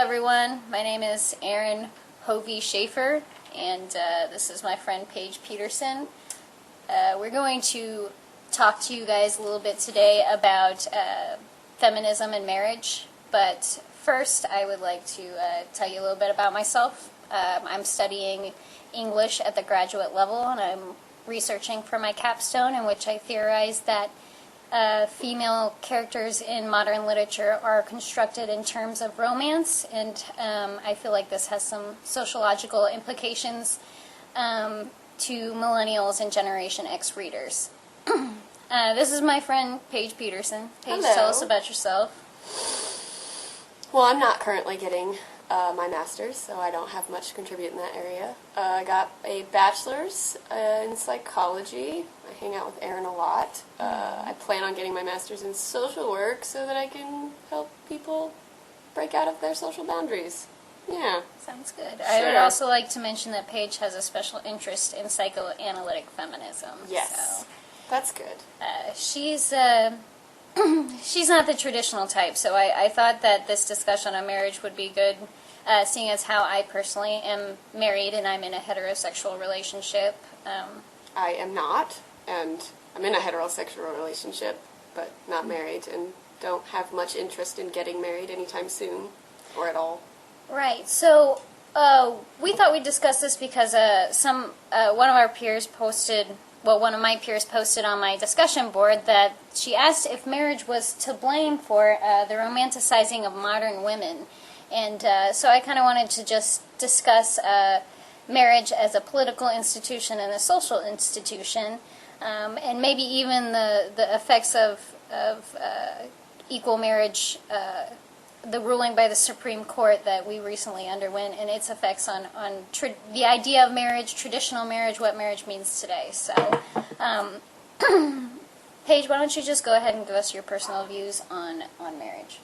everyone. My name is Erin Hovey Schaefer, and this is my friend Paige Peterson. We're going to talk to you guys a little bit today about feminism and marriage, but first I would like to tell you a little bit about myself. I'm studying English at the graduate level, and I'm researching for my capstone, in which I theorize that female characters in modern literature are constructed in terms of romance, and I feel like this has some sociological implications to millennials and Generation X readers. This is my friend Paige Peterson. Paige, Hello. tell us about yourself. Well, I'm not currently getting my master's, so I don't have much to contribute in that area. I got a bachelor's in psychology. I hang out with Erin a lot. I plan on getting my master's in social work so that I can help people break out of their social boundaries. Yeah. Sounds good. Sure. I would also like to mention that Paige has a special interest in psychoanalytic feminism. Yes. So, that's good. she's not the traditional type, so I thought that this discussion on marriage would be good, seeing as how I personally am married and I'm in a heterosexual relationship. I am not, and I'm in a heterosexual relationship, but not married, and don't have much interest in getting married anytime soon, or at all. Right, so we thought we'd discuss this because one of our peers posted, one of my peers posted on my discussion board that she asked if marriage was to blame for the romanticizing of modern women. And so I kind of wanted to just discuss marriage as a political institution and a social institution, and maybe even the effects of equal marriage, the ruling by the Supreme Court that we recently underwent, and its effects on the idea of marriage, traditional marriage, what marriage means today. So, Paige, why don't you just go ahead and give us your personal views on marriage?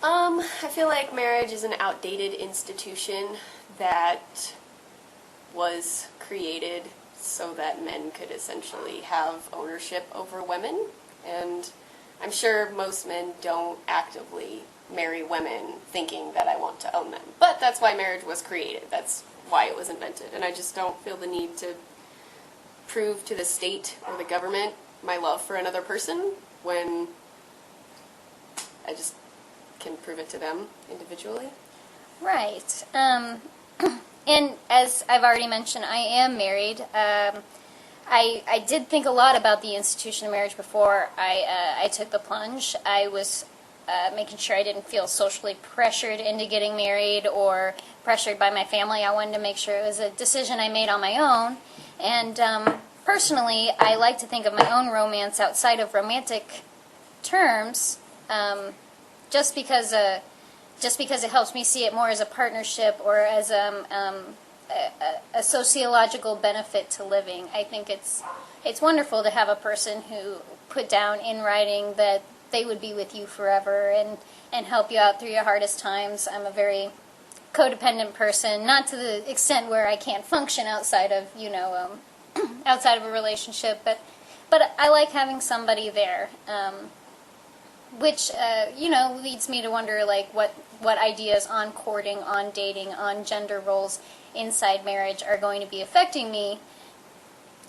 I feel like marriage is an outdated institution that was created so that men could essentially have ownership over women, and I'm sure most men don't actively marry women thinking that I want to own them. But that's why marriage was created. That's why it was invented. And I just don't feel the need to prove to the state or the government my love for another person when I just can prove it to them individually. Right. And as I've already mentioned, I am married. I did think a lot about the institution of marriage before I took the plunge. I was making sure I didn't feel socially pressured into getting married or pressured by my family. I wanted to make sure it was a decision I made on my own. And personally, I like to think of my own romance outside of romantic terms, just because it helps me see it more as a partnership or as a sociological benefit to living. I think it's wonderful to have a person who put down in writing that they would be with you forever and help you out through your hardest times. I'm a very codependent person, not to the extent where I can't function outside of outside of a relationship, but I like having somebody there, which leads me to wonder like what ideas on courting, on dating, on gender roles inside marriage are going to be affecting me.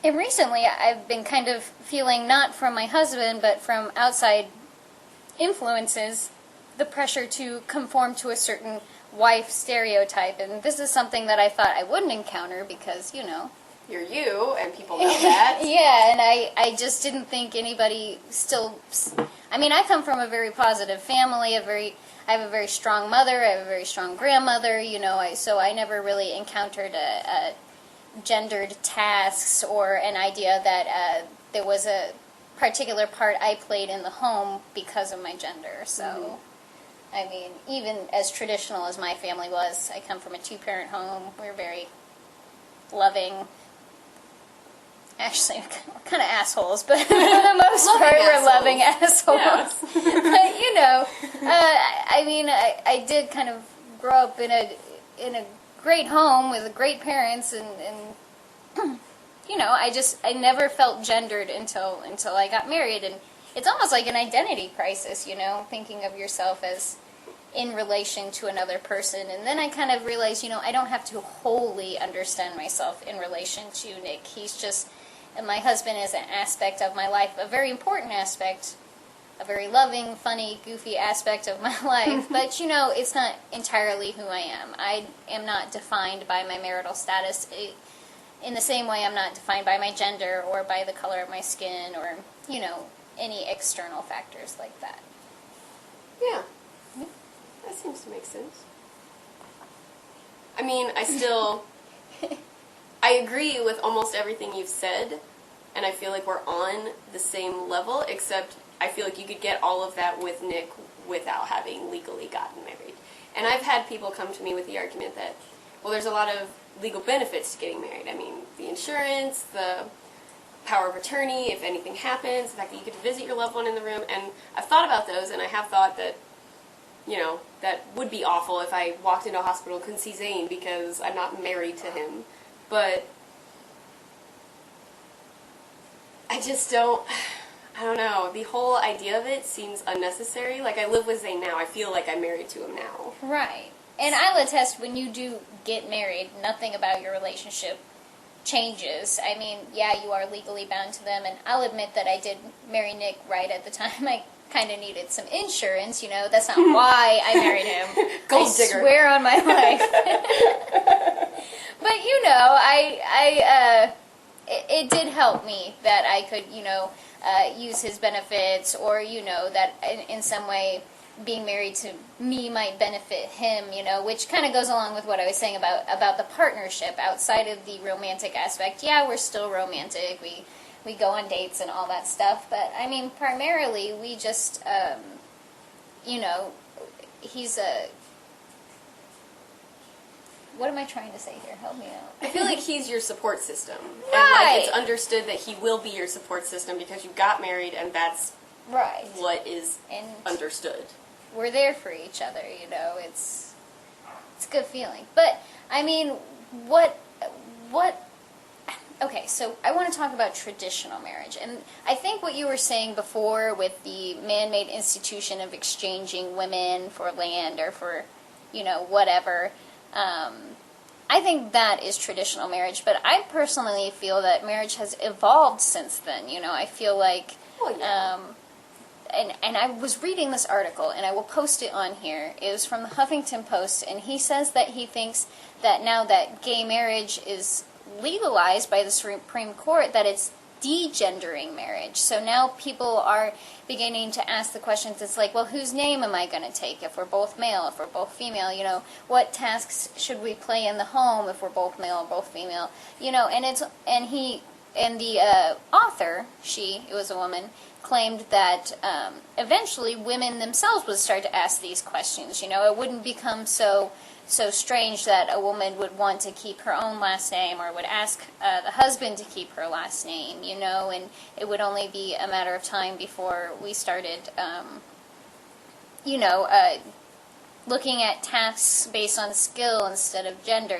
And recently I've been kind of feeling, not from my husband, but from outside influences, the pressure to conform to a certain wife stereotype. And this is something that I thought I wouldn't encounter because, You're you, and people know that. Yeah, and I just didn't think anybody still... I mean, I come from a very positive family, I have a very strong mother, I have a very strong grandmother, so I never really encountered a gendered tasks or an idea that there was a particular part I played in the home because of my gender. So, I mean, even as traditional as my family was, I come from a two-parent home. We're very loving. Actually, we're kind of assholes, but for the most part, we're loving assholes. Yeah. But, I mean, I did kind of grow up in a great home with great parents, and I never felt gendered until I got married, and it's almost like an identity crisis, thinking of yourself as in relation to another person. And then I kind of realized, I don't have to wholly understand myself in relation to Nick. He's just, and my husband is an aspect of my life, a very important aspect, a very loving, funny, goofy aspect of my life. But, it's not entirely who I am. I am not defined by my marital status in the same way I'm not defined by my gender or by the color of my skin or, any external factors like that. Yeah. That seems to make sense. I mean, I agree with almost everything you've said, and I feel like we're on the same level, except I feel like you could get all of that with Nick without having legally gotten married. And I've had people come to me with the argument that, well, there's a lot of legal benefits to getting married. I mean, the insurance, the power of attorney, if anything happens, the fact that you get to visit your loved one in the room, and I've thought about those, and I have thought that, that would be awful if I walked into a hospital and couldn't see Zane because I'm not married to him. But I don't know. The whole idea of it seems unnecessary. Like, I live with Zane now. I feel like I'm married to him now. Right. And I'll attest, when you do get married, nothing about your relationship changes. I mean, yeah, you are legally bound to them, and I'll admit that I did marry Nick right at the time. I kind of needed some insurance, That's not why I married him. Gold I digger. swear on my life. But, it did help me that I could, use his benefits, or, that in some way being married to me might benefit him, which kind of goes along with what I was saying about the partnership outside of the romantic aspect. Yeah, we're still romantic. We go on dates and all that stuff, but I mean, primarily we just, he's a. What am I trying to say here? Help me out. I feel like he's your support system. Right. And, like, it's understood that he will be your support system because you got married, and that's right. what is understood. We're there for each other, It's a good feeling. But, I mean, what... Okay, so I want to talk about traditional marriage. And I think what you were saying before with the man-made institution of exchanging women for land or for, whatever... I think that is traditional marriage, but I personally feel that marriage has evolved since then. I feel like, and I was reading this article, and I will post it on here. It was from the Huffington Post, and he says that he thinks that now that gay marriage is legalized by the Supreme Court, that it's degendering marriage. So now people are beginning to ask the questions. It's like, well, whose name am I going to take if we're both male, if we're both female? What tasks should we play in the home if we're both male or both female? And the author, it was a woman, claimed that eventually women themselves would start to ask these questions. It wouldn't become so strange that a woman would want to keep her own last name or would ask the husband to keep her last name, and it would only be a matter of time before we started, looking at tasks based on skill instead of gender.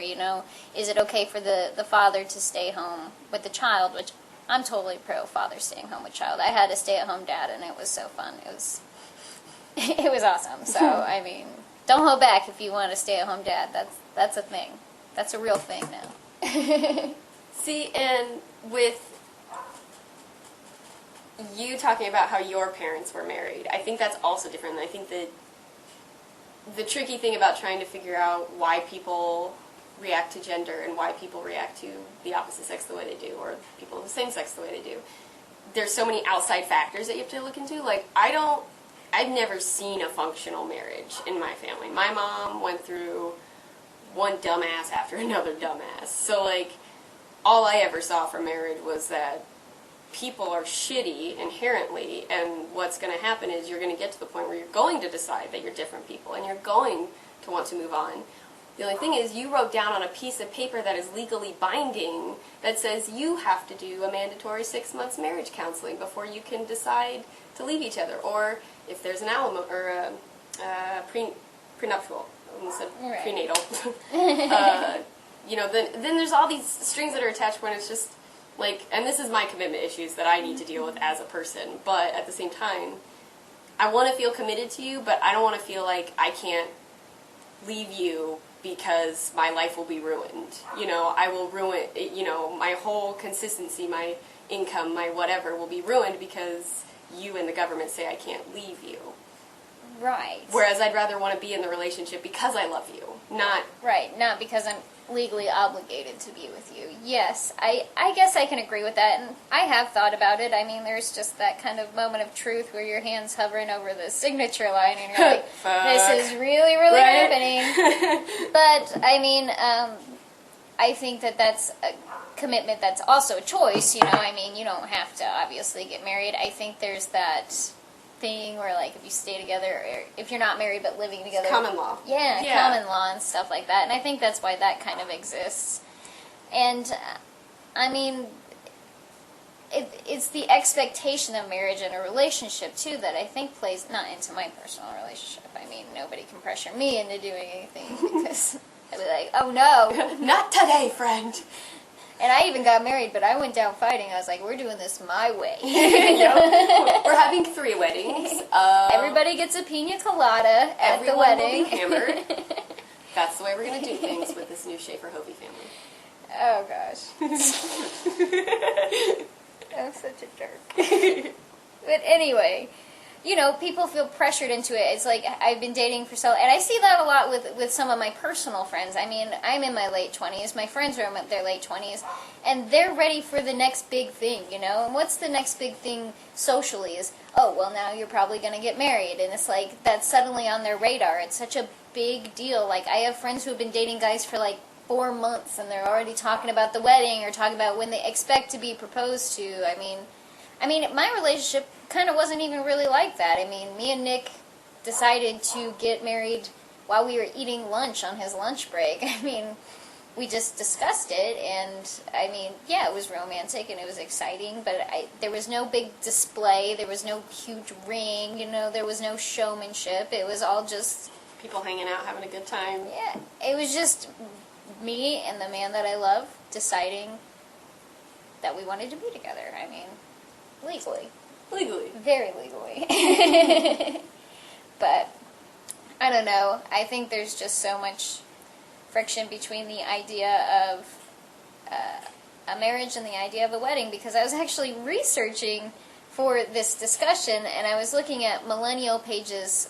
Is it okay for the father to stay home with the child, which I'm totally pro father staying home with child. I had a stay-at-home dad, and it was so fun. It was awesome. So, I mean... Don't hold back if you want a stay-at-home dad. That's a thing. That's a real thing now. See, and with you talking about how your parents were married, I think that's also different. I think that the tricky thing about trying to figure out why people react to gender and why people react to the opposite sex the way they do, or people of the same sex the way they do, there's so many outside factors that you have to look into. Like, I've never seen a functional marriage in my family. My mom went through one dumbass after another dumbass. So, like, all I ever saw from marriage was that people are shitty inherently, and what's going to happen is you're going to get to the point where you're going to decide that you're different people, and you're going to want to move on. The only thing is, you wrote down on a piece of paper that is legally binding that says you have to do a mandatory 6 months marriage counseling before you can decide to leave each other, or if there's an alimony or a prenuptial, I almost said right. Prenatal. Then there's all these strings that are attached when it's just like, and this is my commitment issues that I need to deal with as a person, but at the same time, I want to feel committed to you, but I don't want to feel like I can't leave you because my life will be ruined. You know, I will ruin, you know, my whole consistency, my income, my whatever will be ruined because you and the government say I can't leave you. Right. Whereas I'd rather want to be in the relationship because I love you, not... Right, not because I'm legally obligated to be with you. Yes, I guess I can agree with that, and I have thought about it. I mean, there's just that kind of moment of truth where your hand's hovering over the signature line, and you're like, this is really, really happening. But, I mean, I think that that's a commitment that's also a choice, you know. I mean, you don't have to obviously get married. I think there's that thing where, like, if you stay together, or if you're not married but living together, It's common law. Yeah, common law and stuff like that. And I think that's why that kind of exists. And I mean, it's the expectation of marriage in a relationship too that I think plays not into my personal relationship. I mean, nobody can pressure me into doing anything because I'd be like, oh no, not today, friend. And I even got married, but I went down fighting. I was like, we're doing this my way. Nope. We're having 3 weddings. Everybody gets a pina colada at the wedding. Will be hammered. That's the way we're going to do things with this new Schaefer-Hovey family. Oh, gosh. I'm such a jerk. But anyway, you know, people feel pressured into it. It's like, I've been dating for so... And I see that a lot with some of my personal friends. I mean, I'm in my late 20s. My friends are in their late 20s. And they're ready for the next big thing, you know? And what's the next big thing socially is, oh, well, now you're probably going to get married. And it's like, that's suddenly on their radar. It's such a big deal. Like, I have friends who have been dating guys for, like, 4 months, and they're already talking about the wedding or talking about when they expect to be proposed to. I mean, my relationship kind of wasn't even really like that. I mean, me and Nick decided to get married while we were eating lunch on his lunch break. I mean, we just discussed it, and I mean, yeah, it was romantic and it was exciting, but there was no big display, there was no huge ring, you know, there was no showmanship. It was all just... people hanging out, having a good time. Yeah, it was just me and the man that I love deciding that we wanted to be together. I mean, legally. Legally. Very legally. But, I don't know. I think there's just so much friction between the idea of a marriage and the idea of a wedding, because I was actually researching for this discussion, and I was looking at Millennials'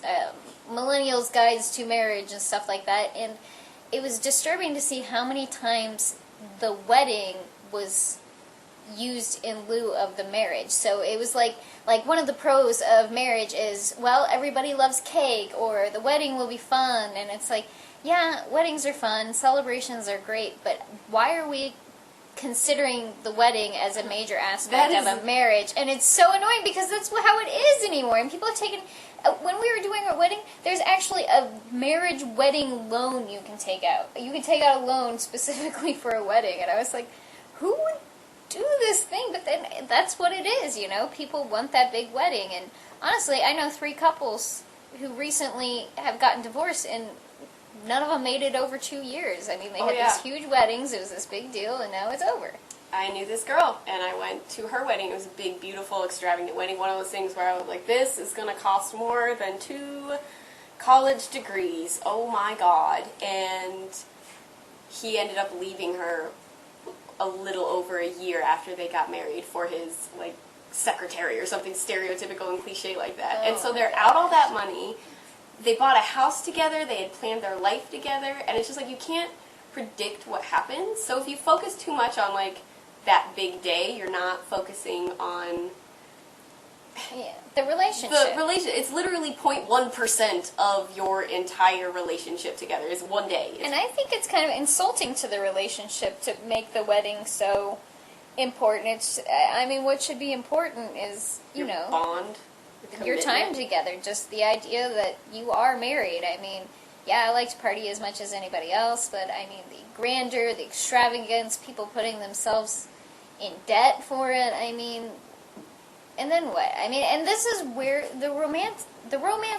guides to marriage and stuff like that, and it was disturbing to see how many times the wedding was used in lieu of the marriage. So it was like one of the pros of marriage is, well, everybody loves cake, or the wedding will be fun, and it's like, yeah, weddings are fun, celebrations are great, but why are we considering the wedding as a major aspect of a marriage? And it's so annoying because that's how it is anymore, and people have taken... when we were doing our wedding, there's actually a marriage wedding loan you can take out. You can take out a loan specifically for a wedding, and I was like, who would do this thing? But then that's what it is, you know? People want that big wedding, and honestly, I know 3 couples who recently have gotten divorced, and none of them made it over 2 years. I mean, they had these huge weddings, it was this big deal, and now it's over. I knew this girl, and I went to her wedding. It was a big, beautiful, extravagant wedding. One of those things where I was like, this is going to cost more than 2 college degrees. Oh, my God. And he ended up leaving her a little over a year after they got married for his, like, secretary or something stereotypical and cliche like that. Oh, and so they're out all that money. They bought a house together. They had planned their life together. And it's just like, you can't predict what happens. So if you focus too much on, like, that big day, you're not focusing on the relationship. It's literally 0.1% of your entire relationship together is one day. And I think it's kind of insulting to the relationship to make the wedding so important. I mean, what should be important is, you know, bond, your time together. Just the idea that you are married. I mean, yeah, I like to party as much as anybody else, but I mean, the grandeur, the extravagance, people putting themselves in debt for it, I mean, and then what? I mean, and this is where the romance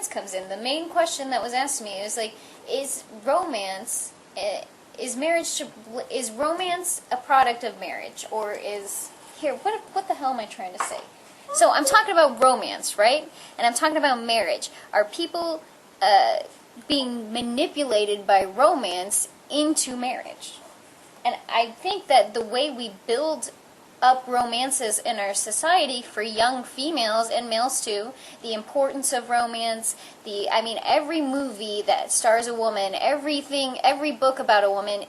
comes in. The main question that was asked to me was like, is romance a product of marriage, or is, here, what the hell am I trying to say? So I'm talking about romance, right? And I'm talking about marriage. Are people being manipulated by romance into marriage? And I think that the way we build up romances in our society for young females and males too, the importance of romance, every movie that stars a woman, every book about a woman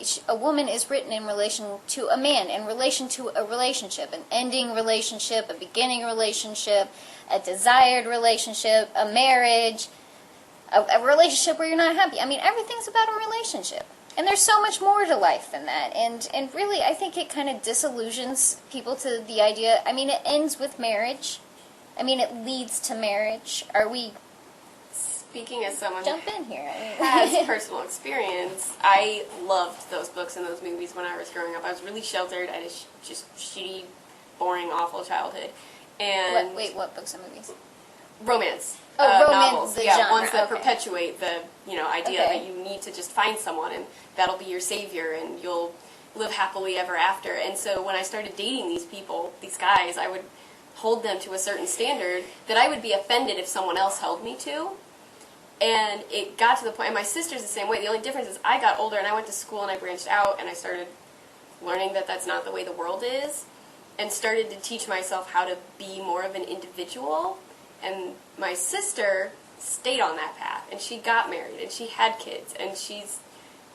is written in relation to a man, in relation to a relationship, an ending relationship, a beginning relationship, a desired relationship, a marriage, a relationship where you're not happy. Everything's about a relationship. And there's so much more to life than that. And really, I think it kind of disillusions people to the idea. It ends with marriage. It leads to marriage. Are we... Speaking as someone jump in here. who has personal experience, I loved those books and those movies when I was growing up. I was really sheltered. I had a just shitty, boring, awful childhood. And what books and movies? Romance. Romance, novels. the genre. genre. Ones that Okay. perpetuate the idea that you need to just find someone and that'll be your savior and you'll live happily ever after. And so when I started dating these people, these guys, I would hold them to a certain standard that I would be offended if someone else held me to. And it got to the point, and my sister's the same way. The only difference is I got older and I went to school and I branched out and I started learning that that's not the way the world is and started to teach myself how to be more of an individual. And my sister stayed on that path, and she got married, and she had kids, and she's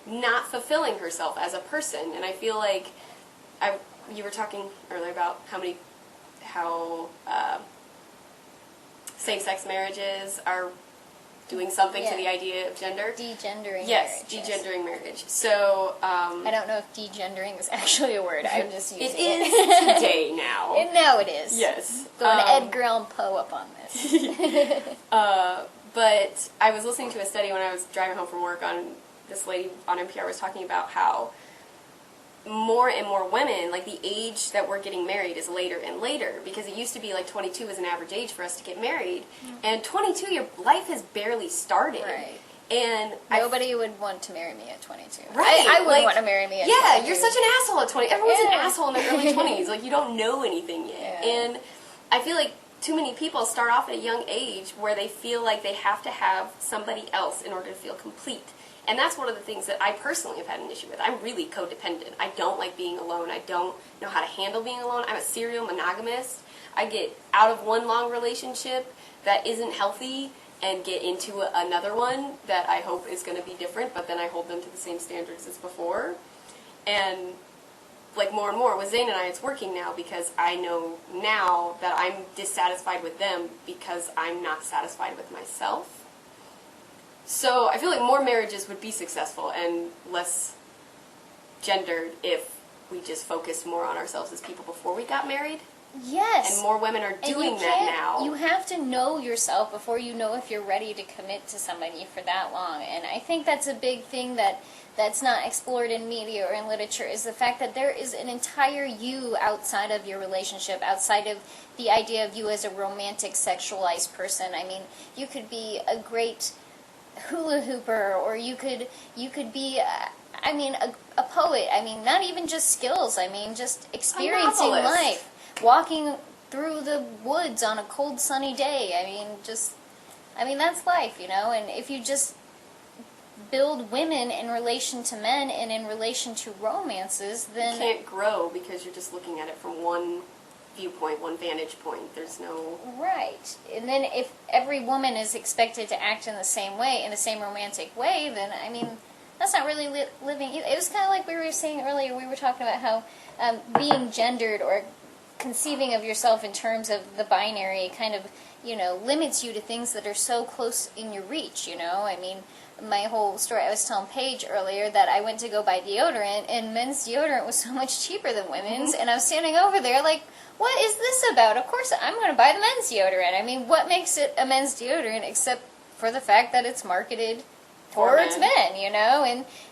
not fulfilling herself as a person. And I feel like you were talking earlier about how same-sex marriages are doing something to the idea of gender. Degendering yes, marriage. Degendering marriage. So, I don't know if degendering is actually a word. I'm just using it. It is today now. And now it is. Yes. Going Edgar Allan Poe up on this. But I was listening to a study when I was driving home from work on this lady on NPR was talking about how more and more women, like the age that we're getting married is later and later, because it used to be like 22 was an average age for us to get married, and 22, your life has barely started. Right. And nobody would want to marry me at 22. Right. I wouldn't want to marry me at 22. Yeah, you're such an asshole at 20. Everyone's an asshole in their early 20s. Like, you don't know anything yet. Yeah. And I feel like too many people start off at a young age where they feel like they have to have somebody else in order to feel complete. And that's one of the things that I personally have had an issue with. I'm really codependent. I don't like being alone. I don't know how to handle being alone. I'm a serial monogamist. I get out of one long relationship that isn't healthy and get into another one that I hope is going to be different, but then I hold them to the same standards as before. And like more and more with Zane and I, it's working now because I know now that I'm dissatisfied with them because I'm not satisfied with myself. So I feel like more marriages would be successful and less gendered if we just focused more on ourselves as people before we got married. Yes. And more women are doing that now. You have to know yourself before you know if you're ready to commit to somebody for that long. And I think that's a big thing that's not explored in media or in literature, is the fact that there is an entire you outside of your relationship, outside of the idea of you as a romantic, sexualized person. I mean, you could be a great hula hooper, or you could be a poet. I mean, not even just skills. I mean, just experiencing life, walking through the woods on a cold, sunny day. I mean, that's life, you know. And if you just build women in relation to men and in relation to romances, then you can't grow because you're just looking at it from one viewpoint, one vantage point. There's no... Right. And then if every woman is expected to act in the same way, in the same romantic way, then, I mean, that's not really living. It was kind of like we were saying earlier, we were talking about how being gendered or conceiving of yourself in terms of the binary kind of, you know, limits you to things that are so close in your reach, you know? I mean, my whole story, I was telling Paige earlier that I went to go buy deodorant, and men's deodorant was so much cheaper than women's, and I was standing over there like, what is this about? Of course I'm going to buy the men's deodorant. I mean, what makes it a men's deodorant except for the fact that it's marketed towards men, you know?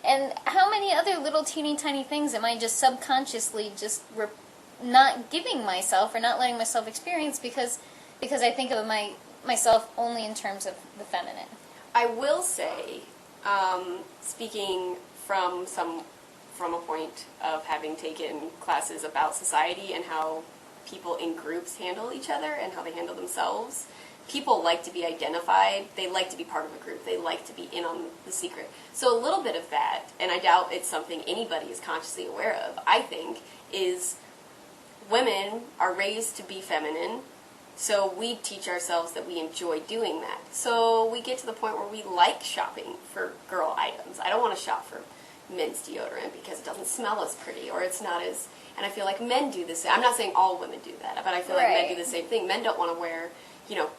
And how many other little teeny tiny things am I just subconsciously just not giving myself or not letting myself experience because I think of myself only in terms of the feminine. I will say, speaking from a point of having taken classes about society and how people in groups handle each other and how they handle themselves. People like to be identified. They like to be part of a group. They like to be in on the secret. So a little bit of that, and I doubt it's something anybody is consciously aware of, I think, is women are raised to be feminine, so we teach ourselves that we enjoy doing that. So we get to the point where we like shopping for girl items. I don't want to shop for men's deodorant because it doesn't smell as pretty, or it's not as... And I feel like men do the same. I'm not saying all women do that, but I feel like men do the same thing. Men don't want to wear,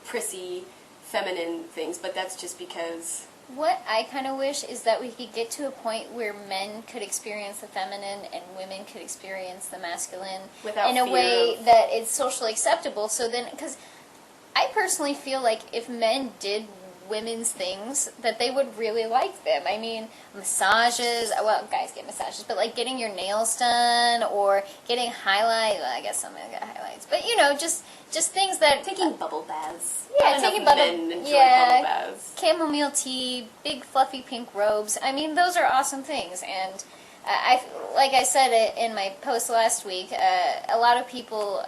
prissy, feminine things, but that's just because... What I kind of wish is that we could get to a point where men could experience the feminine and women could experience the masculine without in a way that it's socially acceptable. So then, because I personally feel like if men did women's things, that they would really like them. I mean, massages, well, guys get massages, but like getting your nails done or getting highlight, well, I guess some men got highlights, but just things that... Taking bubble baths. Yeah, taking bubble baths. Chamomile tea, big fluffy pink robes. I mean, those are awesome things, and like I said in my post last week, a lot of people...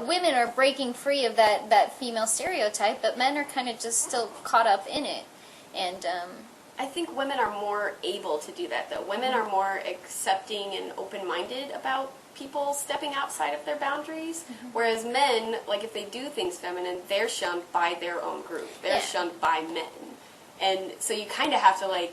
women are breaking free of that female stereotype, but men are kind of just still caught up in it. And I think women are more able to do that, though. Women are more accepting and open-minded about people stepping outside of their boundaries, whereas men, like if they do things feminine, they're shunned by their own group. They're shunned by men. And so you kind of have to,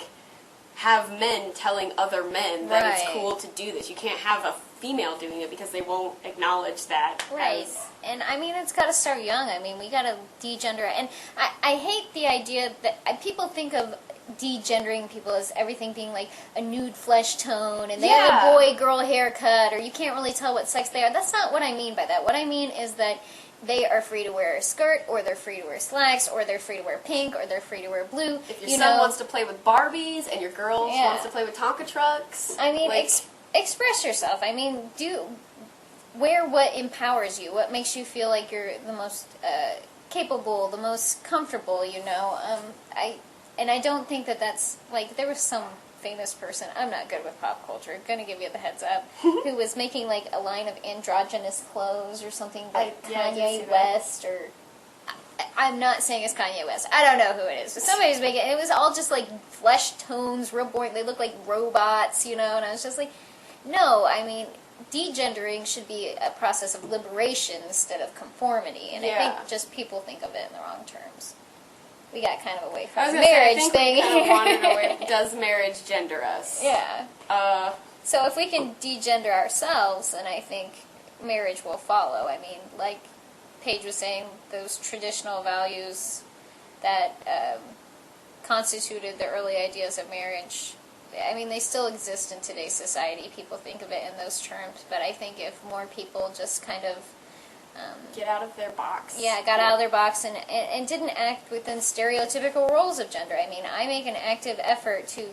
have men telling other men that it's cool to do this. You can't have a female doing it because they won't acknowledge that. Right. And I mean, it's got to start young. I mean, we got to degender. And I hate the idea that people think of degendering people as everything being like a nude flesh tone and they have a boy-girl haircut or you can't really tell what sex they are. That's not what I mean by that. What I mean is that they are free to wear a skirt, or they're free to wear slacks, or they're free to wear pink, or they're free to wear blue. If your son wants to play with Barbies and your girl wants to play with Tonka trucks. I mean, express yourself. I mean, wear what empowers you, what makes you feel like you're the most capable, the most comfortable, I don't think that's, there was some famous person, I'm not good with pop culture, gonna give you the heads up, who was making, a line of androgynous clothes or something, Kanye West, or... I'm not saying it's Kanye West. I don't know who it is, but somebody's making it. It was all just, flesh tones, real boring. They look like robots, and I was just like, no, I mean... Degendering should be a process of liberation instead of conformity, and I think just people think of it in the wrong terms. We got kind of away from the marriage thing. We kind of wandered away. Does marriage gender us? Yeah. So if we can degender ourselves, then I think marriage will follow. I mean, like Paige was saying, those traditional values that constituted the early ideas of marriage, I mean, they still exist in today's society. People think of it in those terms, but I think if more people just kind of get out of their box. Yeah, got out of their box and didn't act within stereotypical roles of gender. I mean, I make an active effort to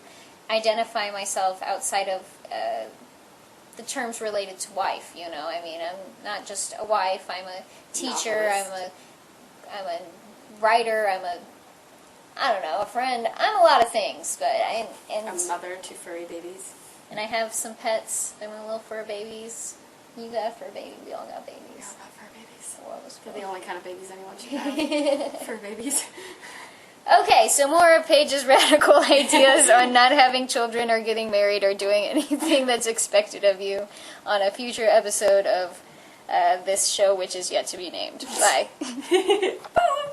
identify myself outside of the terms related to wife, I mean, I'm not just a wife, I'm a teacher, I'm a writer, a friend. I'm a lot of things, but a mother to furry babies. And I have some pets. They're my little fur babies. You got a fur baby. We all got babies. We all got fur babies. The world is They're the only kind of babies anyone should have. Fur babies. Okay, so more of Paige's radical ideas on not having children or getting married or doing anything that's expected of you on a future episode of this show, which is yet to be named. Bye. Bye.